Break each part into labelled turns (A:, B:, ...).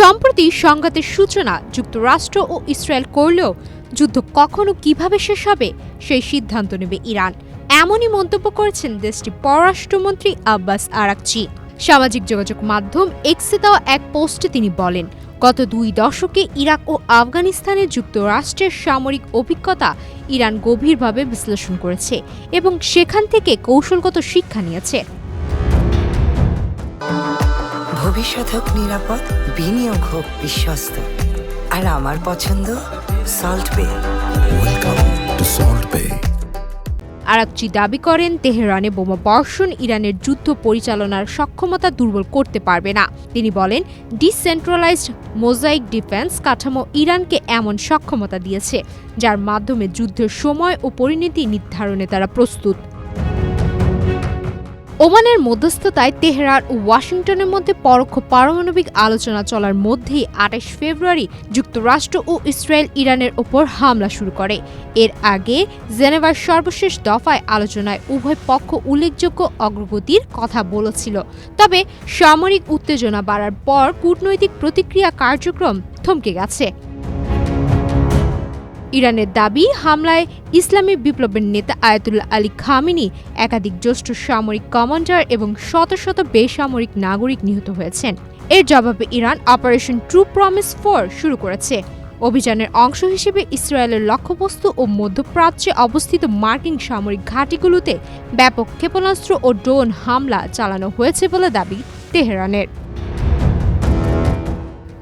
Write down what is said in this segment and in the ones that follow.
A: সম্প্রতি সংঘাতের সূচনা যুক্তরাষ্ট্র ও ইসরায়েল করলেও যুদ্ধ কখনো কিভাবে শেষ হবে সেই সিদ্ধান্ত নেবে ইরান। এমনই মন্তব্য করেছেন দেশটির পররাষ্ট্রমন্ত্রী আব্বাস আরাকচি। সামাজিক যোগাযোগ মাধ্যম এক্সে দেওয়া এক পোস্টে তিনি বলেন, গত 2 দশকে ইরাক ও আফগানিস্তানে যুক্তরাষ্ট্রের সামরিক অভিজ্ঞতা ইরান গভীরভাবে বিশ্লেষণ করেছে এবং সেখান থেকে কৌশলগত শিক্ষা নিয়েছে।
B: ভবিষ্যৎ হোক নিরাপদ, বিনিয়োগ হোক বিশ্বস্ত, আর আমার পছন্দ সল্ট বে।
C: ওয়েলকাম টু সল্ট বে।
A: আরাকচি দাবি করেন, তেহরানে বোমা বর্ষণ ইরানের যুদ্ধ পরিচালনার সক্ষমতা দুর্বল করতে পারবে না। তিনি বলেন, ডিসেন্ট্রালাইজড মোজাইক ডিফেন্স কাঠামো ইরানকে এমন সক্ষমতা দিয়েছে যার মাধ্যমে যুদ্ধের সময় ও পরিণতি নির্ধারণে তারা প্রস্তুত। ওমানের মধ্যস্থতায় তেহরান ও ওয়াশিংটনের মধ্যে পরোক্ষ পারমাণবিক আলোচনা চলার মধ্যেই 28 ফেব্রুয়ারি যুক্তরাষ্ট্র ও ইসরায়েল ইরানের ওপর হামলা শুরু করে। এর আগে জেনেভার সর্বশেষ দফায় আলোচনায় উভয় পক্ষ উল্লেখযোগ্য অগ্রগতির কথা বলেছিল, তবে সামরিক উত্তেজনা বাড়ার পর কূটনৈতিক প্রতিক্রিয়া কার্যক্রম থমকে গেছে। ইরানের দাবি, হামলায় ইসলামী বিপ্লবের নেতা আয়াতুল্লাহ আলী খামেনি, একাধিক জ্যেষ্ঠ সামরিক কমান্ডার এবং শত শত বেসামরিক নাগরিক নিহত হয়েছেন। এর জবাবে ইরান অপারেশন ট্রু প্রমিস 4 শুরু করেছে। অভিযানের অংশ হিসেবে ইসরায়েলের লক্ষ্যবস্তু ও মধ্যপ্রাচ্যে অবস্থিত মার্কিন সামরিক ঘাঁটিগুলোতে ব্যাপক ক্ষেপণাস্ত্র ও ড্রোন হামলা চালানো হয়েছে বলে দাবি তেহরানের।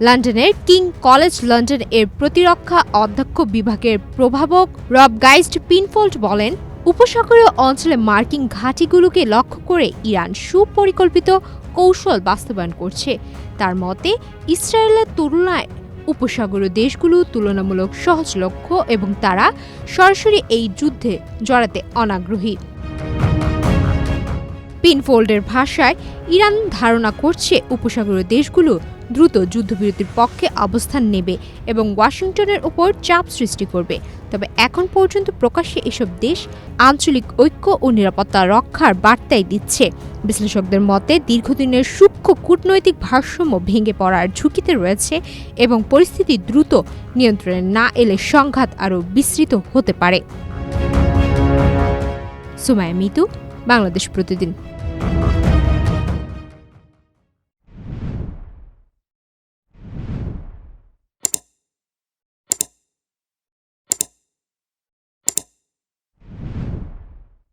A: লন্ডনের কিং কলেজ লন্ডন এর প্রতিরক্ষা অধ্যক্ষ বিভাগের প্রভাবক রব গাইস্ট পিনফোল্ড বলেন, উপসাগরীয় অঞ্চলে মার্কিন ঘাঁটিগুলোকে লক্ষ্য করে ইরান সুপরিকল্পিত কৌশল বাস্তবায়ন করছে। তার মতে, ইসরায়েলের তুলনায় উপসাগরীয় দেশগুলো তুলনামূলক সহজলভ্য এবং তারা সরাসরি এই যুদ্ধে জড়াতে অনাগ্রহী। পিনফোল্ডের ভাষায়, ইরান ধারণা করছে উপসাগরীয় দেশগুলো দ্রুত যুদ্ধবিরতির পক্ষে অবস্থান নেবে এবং ওয়াশিংটনের উপর চাপ সৃষ্টি করবে। তবে এখন পর্যন্ত প্রকাশ্যে এসব দেশ আঞ্চলিক ঐক্য ও নিরাপত্তা রক্ষার বার্তাই দিচ্ছে। বিশ্লেষকদের মতে, দীর্ঘদিনের সূক্ষ্ম কূটনৈতিক ভারসাম্য ভেঙে পড়ার ঝুঁকিতে রয়েছে এবং পরিস্থিতি দ্রুত নিয়ন্ত্রণে না এলে সংঘাত আরও বিস্তৃত হতে পারে। সুমাইয়া মিতু, বাংলাদেশ প্রতিদিন।